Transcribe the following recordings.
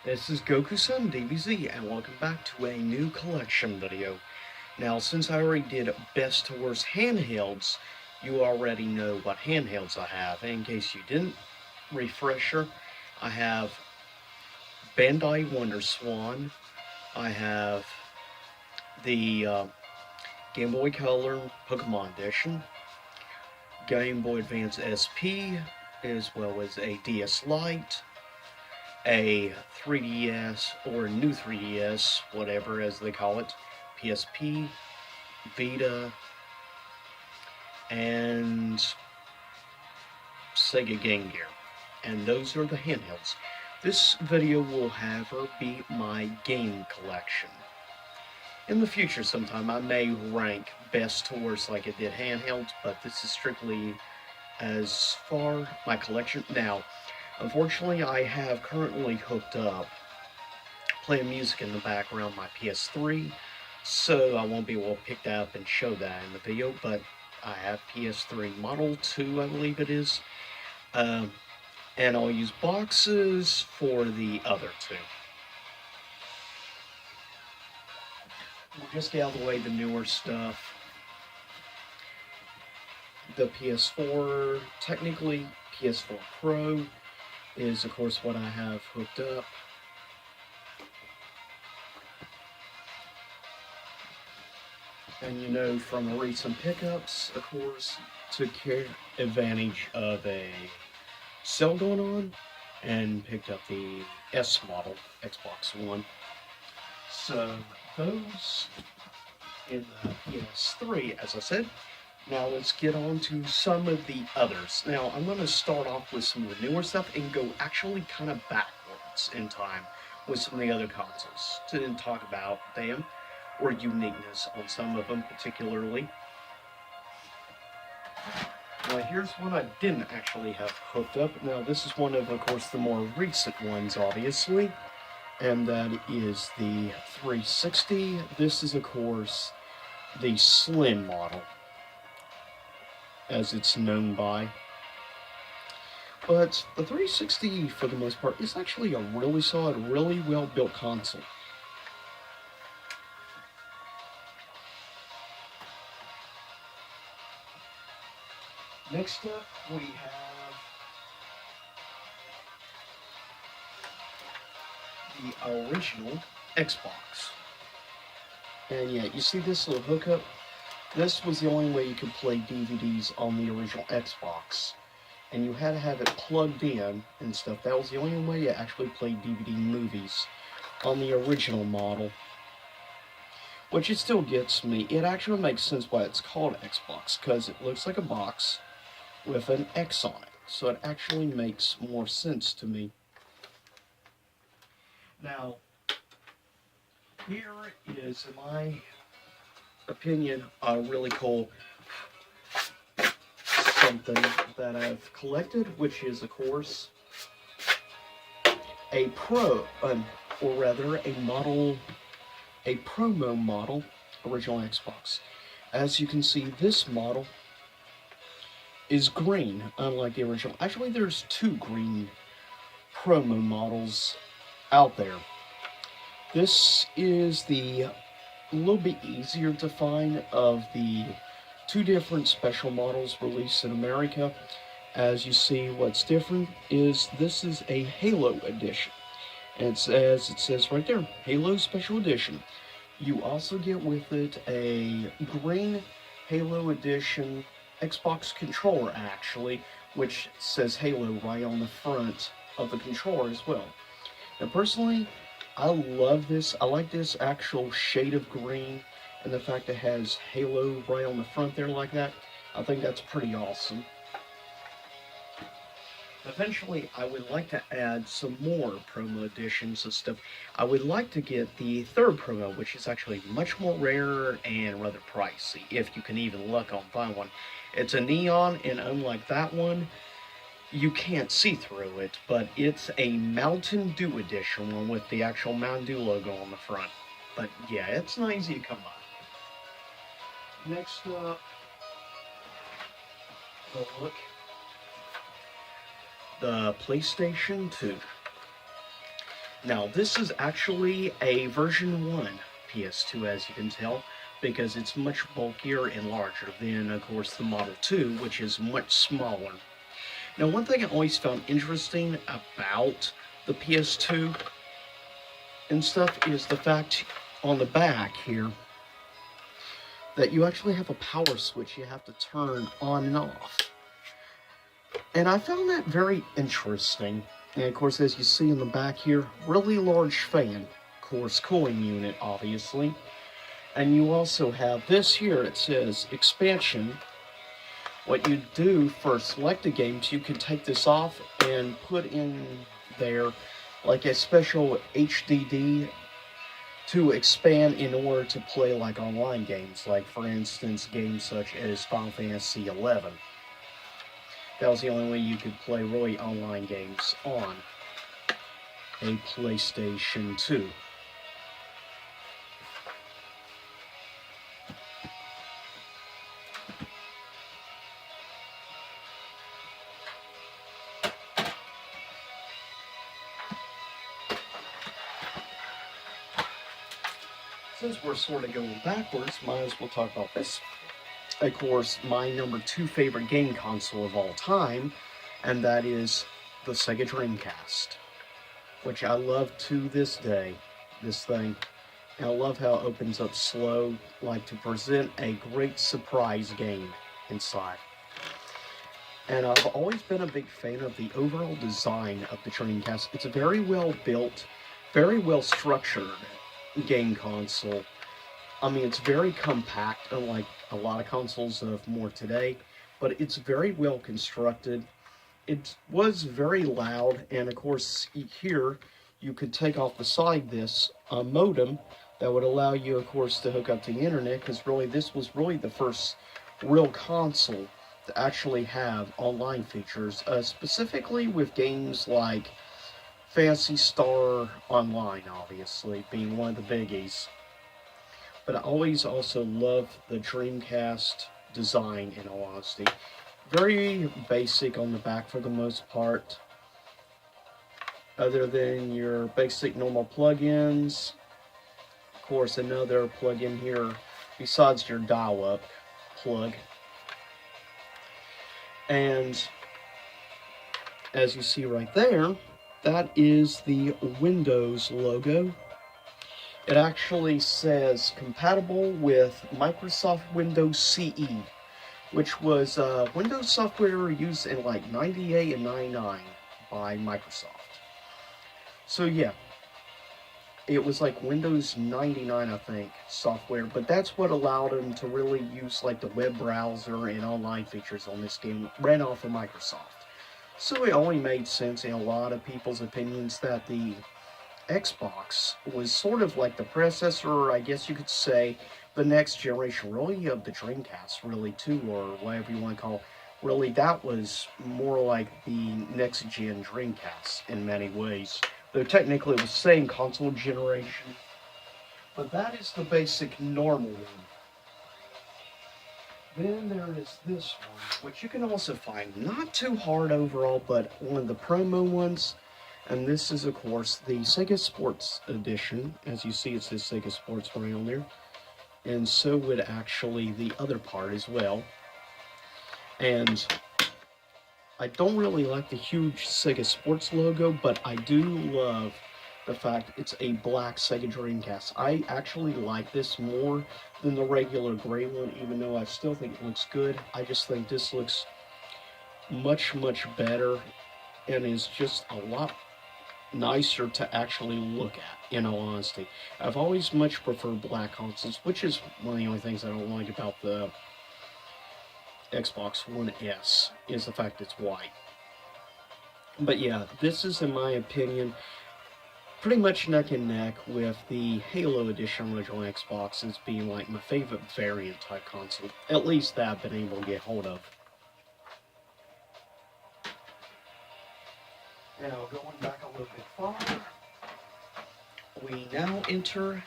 This is Goku-san DBZ, and welcome back to a new collection video. Now, since I already did best to worst handhelds, you already know what handhelds I have. In case you didn't, refresher, I have Bandai WonderSwan, I have the Game Boy Color Pokemon Edition, Game Boy Advance SP, as well as a DS Lite, a 3DS or a new 3DS, whatever as they call it, PSP, Vita, and Sega Game Gear. And those are the handhelds. This video will, however, be my game collection. In the future sometime I may rank best to worst like I did handhelds, but this is strictly as far my collection. Now, unfortunately, I have currently hooked up playing music in the background my PS3, so I won't be able to pick that up and show that in the video, but I have PS3 Model 2, I believe it is, um, and I'll use boxes for the other two. We'll just get out of the way the newer stuff. The PS4, technically PS4 Pro, is of course what I have hooked up. And you know, from recent pickups, of course, took advantage of a sale going on and picked up the S model Xbox One. So those in the PS3, as I said. Now let's get on to some of the others. Now I'm going to start off with some of the newer stuff and go actually kind of backwards in time with some of the other consoles to talk about them or uniqueness on some of them particularly. Now here's one I didn't actually have hooked up. Now this is one of course, the more recent ones, obviously, and that is the 360. This is, of course, the slim model, as it's known by. But the 360, for the most part, is actually a really solid, really well-built console. Next up, we have the original Xbox. And yeah, you see this little hookup? This was the only way you could play DVDs on the original Xbox. And you had to have it plugged in and stuff. That was the only way you actually played DVD movies on the original model. Which it still gets me. It actually makes sense why it's called Xbox, because it looks like a box with an X on it. So it actually makes more sense to me. Now, here is, in my opinion, a really cool something that I've collected, which is, of course, a or rather a model, a promo model, original Xbox. As you can see, this model is green, unlike the original. Actually, there's two green promo models out there. This is the a little bit easier to find of the two different special models released in America. As you see, what's different is this is a Halo edition. And it says right there, Halo Special Edition. You also get with it a green Halo Edition Xbox controller, actually, which says Halo right on the front of the controller as well. Now, personally, I love this. I like this actual shade of green and the fact it has Halo right on the front there like that. I think that's pretty awesome. Eventually, I would like to add some more promo editions and stuff. I would like to get the third promo, which is actually much more rare and rather pricey, if you can even luck on find one. It's a neon, and unlike that one, you can't see through it, but it's a Mountain Dew edition one with the actual Mountain Dew logo on the front. But yeah, it's not easy to come by. Next up, look, the PlayStation 2. Now, this is actually a version 1 PS2, as you can tell, because it's much bulkier and larger than, of course, the Model 2, which is much smaller. Now, one thing I always found interesting about the PS2 and stuff is the fact on the back here that you actually have a power switch you have to turn on and off. And I found that very interesting. And of course, as you see in the back here, really large fan. Of course, cooling unit, obviously. And you also have this here, it says expansion. What you do for selected games, you can take this off and put in there like a special HDD to expand in order to play like online games, like for instance games such as Final Fantasy XI. That was the only way you could play really online games on a PlayStation 2. Since we're sort of going backwards, might as well talk about this. Of course, my number 2 favorite game console of all time, and that is the Sega Dreamcast, which I love to this day, this thing. And I love how it opens up slow, like to present a great surprise game inside. And I've always been a big fan of the overall design of the Dreamcast. It's a very well built, very well structured game console. I mean, it's very compact, unlike a lot of consoles of more today, but it's very well constructed. It was very loud, and of course, here you could take off the side this modem that would allow you, of course, to hook up to the internet, because really this was really the first real console to actually have online features, specifically with games like Phantasy Star Online, obviously, being one of the biggies. But I always also love the Dreamcast design, in all honesty. Very basic on the back for the most part, other than your basic normal plugins. Of course, another plug-in here besides your dial-up plug. And as you see right there, that is the Windows logo. It actually says compatible with Microsoft Windows CE, which was Windows software used in like 98 and 99 by Microsoft. So yeah, it was like Windows 99, I think, software, but that's what allowed them to really use like the web browser and online features on this game, ran off of Microsoft. So it only made sense in a lot of people's opinions that the Xbox was sort of like the predecessor, or I guess you could say the next generation, really, of the Dreamcast, really, too, or whatever you want to call it. Really, that was more like the next-gen Dreamcast in many ways. Though technically it was the same console generation. But that is the basic normal one. Then there is this one, which you can also find not too hard overall, but one of the promo ones. And this is, of course, the Sega Sports Edition. As you see, it says Sega Sports right on there. And so would actually the other part as well. And I don't really like the huge Sega Sports logo, but I do love the fact it's a black Sega Dreamcast. I actually like this more than the regular gray one, even though I still think it looks good. I just think this looks much, much better and is just a lot nicer to actually look at, in all honesty. I've always much preferred black consoles, which is one of the only things I don't like about the Xbox One S, is the fact it's white. But yeah, this is, in my opinion, pretty much neck and neck with the Halo Edition original Xbox as being like my favorite variant type console, at least that I've been able to get hold of. Now, going back a little bit farther, we now enter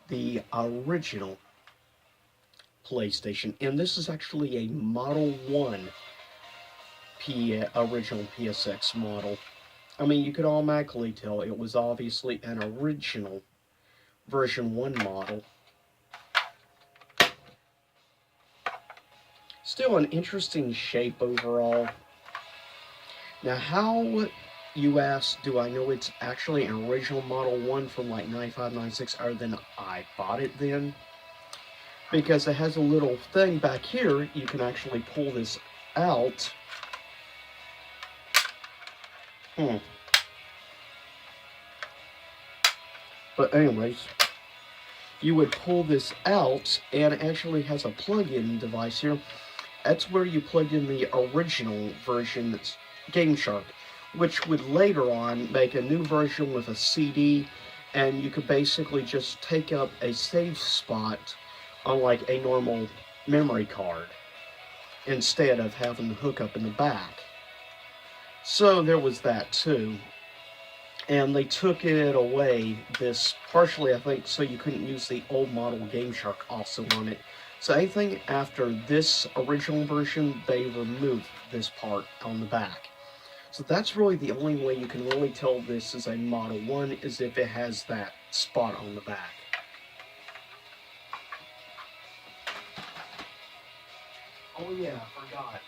the original PlayStation, and this is actually a Model 1 original PSX model. I mean, you could automatically tell it was obviously an original version 1 model. Still an interesting shape overall. Now, how, you ask, do I know it's actually an original Model 1 from like 95, 96, other than I bought it then? Because it has a little thing back here, you can actually pull this out. But anyways, you would pull this out, and it actually has a plug-in device here. That's where you plug in the original version that's Game Shark, which would later on make a new version with a CD, and you could basically just take up a save spot on like a normal memory card instead of having the hookup in the back. So there was that too. And they took it away, this partially, I think, so you couldn't use the old model Game Shark also on it. So anything after this original version, they removed this part on the back. So that's really the only way you can really tell this is a Model 1, is if it has that spot on the back. Oh yeah, I forgot.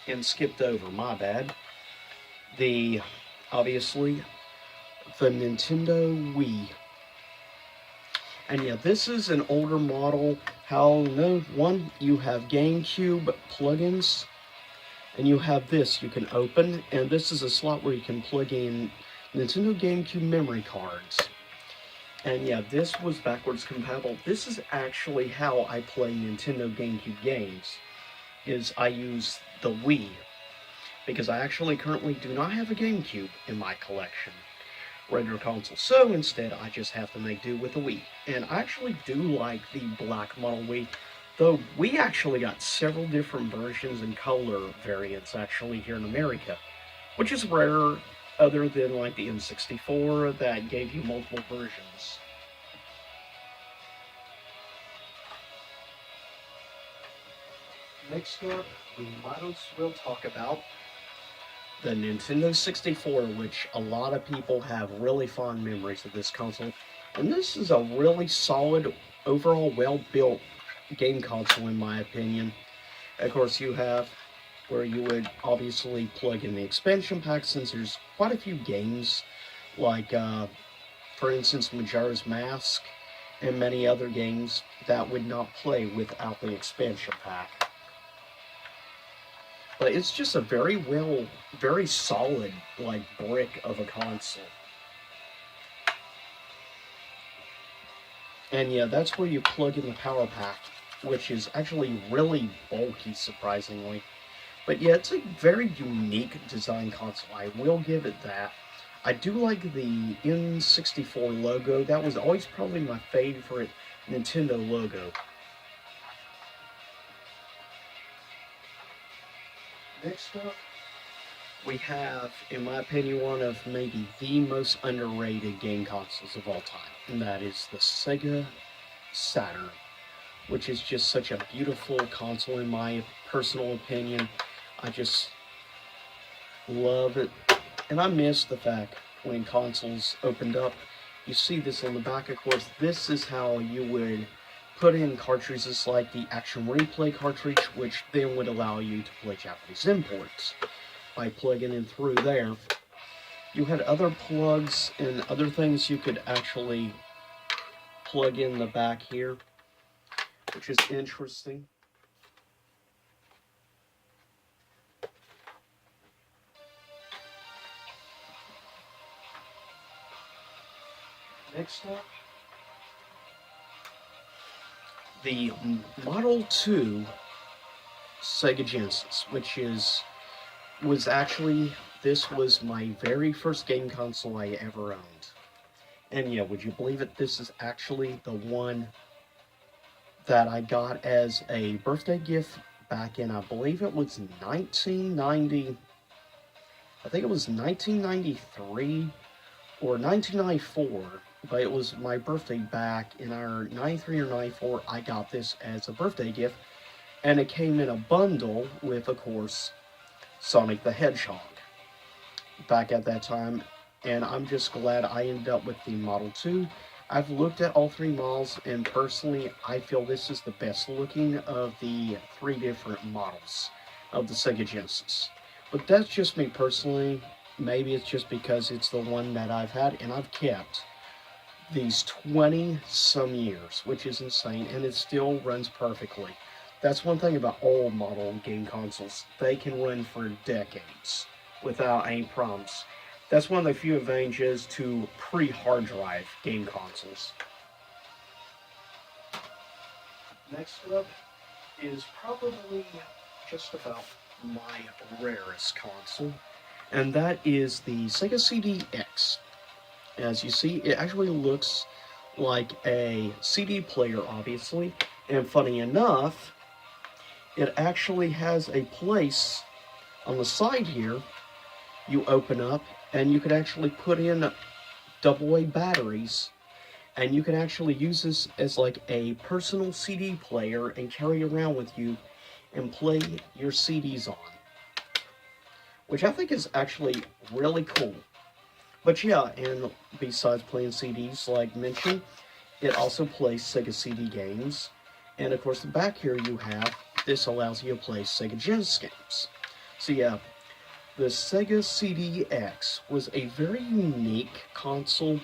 And skipped over, my bad. Obviously, the Nintendo Wii. And yeah, this is an older model. One, you have GameCube plugins, and you have this you can open, and this is a slot where you can plug in Nintendo GameCube memory cards. And yeah, this was backwards compatible. This is actually how I play Nintendo GameCube games, is I use the Wii, because I actually currently do not have a GameCube in my collection, regular console. So instead, I just have to make do with the Wii. And I actually do like the black model Wii, though we actually got several different versions and color variants actually here in America, which is rare other than like the N64 that gave you multiple versions. Next up, we might as well talk about the Nintendo 64, which a lot of people have really fond memories of this console. And this is a really solid, overall well-built game console in my opinion. Of course, you have where you would obviously plug in the expansion pack, since there's quite a few games, like for instance Majora's Mask and many other games that would not play without the expansion pack. But it's just a very solid, like, brick of a console. And yeah, that's where you plug in the power pack, which is actually really bulky, surprisingly. But yeah, it's a very unique design console, I will give it that. I do like the N64 logo. That was always probably my favorite Nintendo logo. Next up, we have, in my opinion, one of maybe the most underrated game consoles of all time, and that is the Sega Saturn, which is just such a beautiful console in my personal opinion. I just love it, and I miss the fact when consoles opened up. You see this on the back, of course. This is how you would put in cartridges like the Action Replay cartridge, which then would allow you to play Japanese imports by plugging in through there. You had other plugs and other things you could actually plug in the back here, which is interesting. Next up, the Model 2 Sega Genesis, which this was my very first game console I ever owned. And yeah, would you believe it, this is actually the one that I got as a birthday gift back in, I believe it was 1990, I think it was 1993 or 1994, but it was my birthday back in our 93 or 94. I got this as a birthday gift, and it came in a bundle with, of course, Sonic the Hedgehog. back at that time, and I'm just glad I ended up with the Model 2. I've looked at all three models, and personally, I feel this is the best looking of the three different models of the Sega Genesis. But that's just me personally. Maybe it's just because it's the one that I've had and I've kept these 20 some years, which is insane, and it still runs perfectly. That's one thing about old model game consoles. They can run for decades without any problems. That's one of the few advantages to pre-hard drive game consoles. Next up is probably just about my rarest console, and that is the Sega CD-X. As you see, it actually looks like a CD player, obviously, and funny enough, it actually has a place on the side here you open up, and you could actually put in AA batteries, and you can actually use this as like a personal CD player and carry around with you and play your CDs on, which I think is actually really cool. But yeah, and besides playing CDs, like mentioned, it also plays Sega CD games. And of course, the back here you have, this allows you to play Sega Genesis games. So yeah, the Sega CD-X was a very unique console.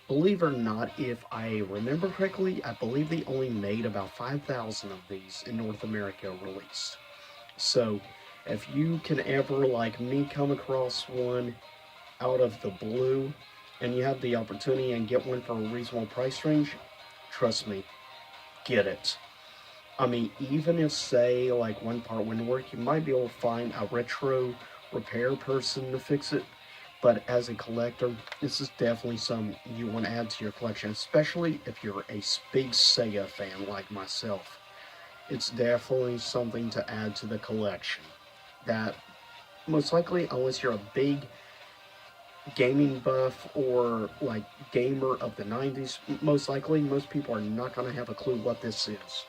Believe it or not, if I remember correctly, I believe they only made about 5,000 of these in North America released. So if you can ever, like me, come across one out of the blue and you have the opportunity and get one for a reasonable price range, trust me, get it. I mean, even if, say, like one part wouldn't work, you might be able to find a retro repair person to fix it. But as a collector, this is definitely something you want to add to your collection, especially if you're a big Sega fan like myself. It's definitely something to add to the collection. That, most likely, unless you're a big gaming buff or like gamer of the 90s, most likely most people are not going to have a clue what this is.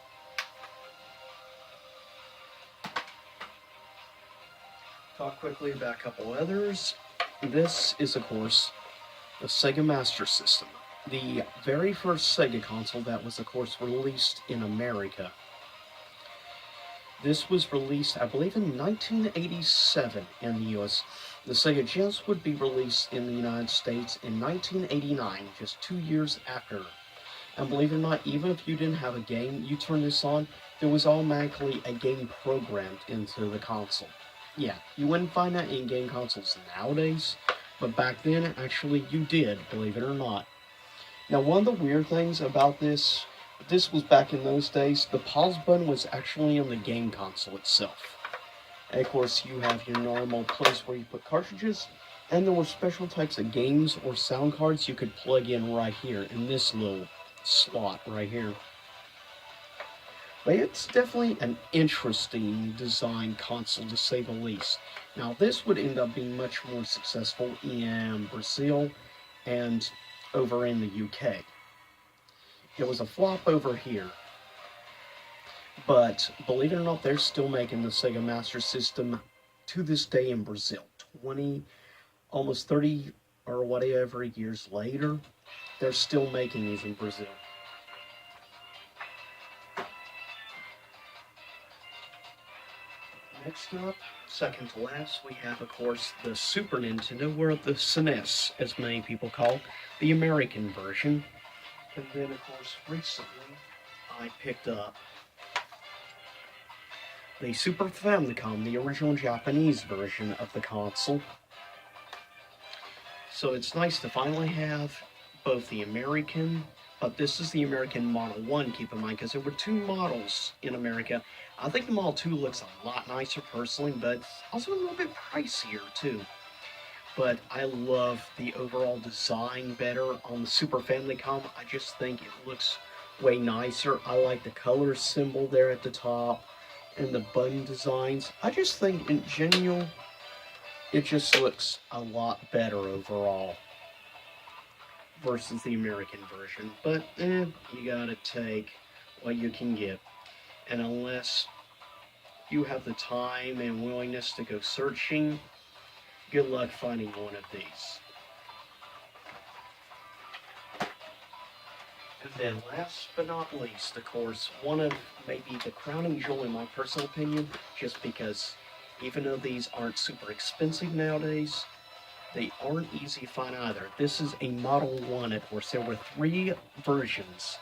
Talk quickly about a couple others. This is, of course, the Sega Master System, the very first Sega console that was, of course, released in America. This was released, I believe, in 1987 in the US. The Sega Genesis would be released in the United States in 1989, just 2 years after. And believe it or not, even if you didn't have a game, you turn this on, there was automatically a game programmed into the console. Yeah, you wouldn't find that in game consoles nowadays, but back then, actually, you did, believe it or not. Now, one of the weird things about this was back in those days, the pause button was actually on the game console itself. And of course, you have your normal place where you put cartridges, and there were special types of games or sound cards you could plug in right here in this little slot right here. But it's definitely an interesting design console to say the least. Now, this would end up being much more successful in Brazil and over in the UK. It was a flop over here. But believe it or not, they're still making the Sega Master System to this day in Brazil. 20, almost 30 or whatever years later, they're still making these in Brazil. Next up, second to last, we have, of course, the Super Nintendo, or the SNES, as many people call the American version. And then, of course, recently, I picked up the Super Famicom, the original Japanese version of the console. So it's nice to finally have both the American, but this is the American Model 1, keep in mind, because there were two models in America. I think the Model 2 looks a lot nicer personally, but also a little bit pricier too. But I love the overall design better on the Super Famicom. I just think it looks way nicer. I like the color symbol there at the top and the button designs. I just think in general, it just looks a lot better overall versus the American version. But you gotta take what you can get. And unless you have the time and willingness to go searching, good luck finding one of these. And then last but not least, of course, one of maybe the crowning jewel in my personal opinion, just because even though these aren't super expensive nowadays, they aren't easy to find either. This is a Model 1, of course. There were 3 versions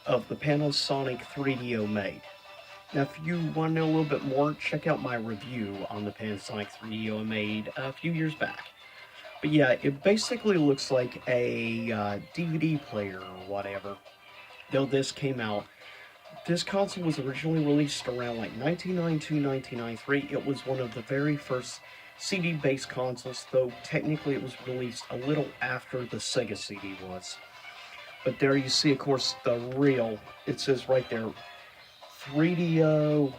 of the Panasonic 3DO made. Now, if you want to know a little bit more, check out my review on the Panasonic 3DO I made a few years back. But yeah, it basically looks like a DVD player or whatever. Though this came out, this console was originally released around like 1992, 1993. It was one of the very first CD-based consoles, though technically it was released a little after the Sega CD was. But there you see, of course, the real, it says right there, 3DO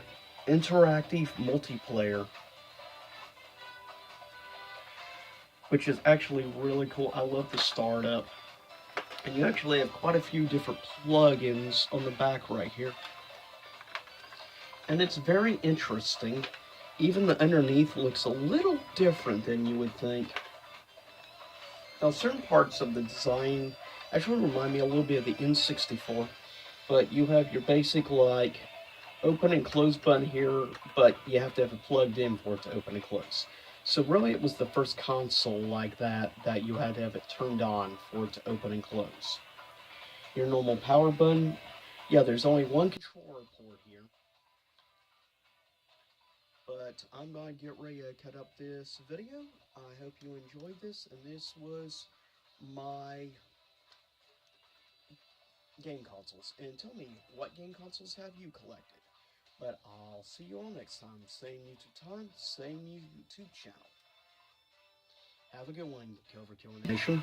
interactive multiplayer, which is actually really cool. I love the startup. And you actually have quite a few different plugins on the back right here. And it's very interesting. Even the underneath looks a little different than you would think. Now, certain parts of the design actually remind me a little bit of the N64, but you have your basic, like, open and close button here, but you have to have it plugged in for it to open and close. So really it was the first console like that you had to have it turned on for it to open and close. Your normal power button, yeah, there's only one controller port here. But I'm going to get ready to cut up this video. I hope you enjoyed this, and this was my game consoles. And tell me, what game consoles have you collected? But I'll see you all next time. Same YouTube time, same YouTube channel. Have a good one, Overkill Nation.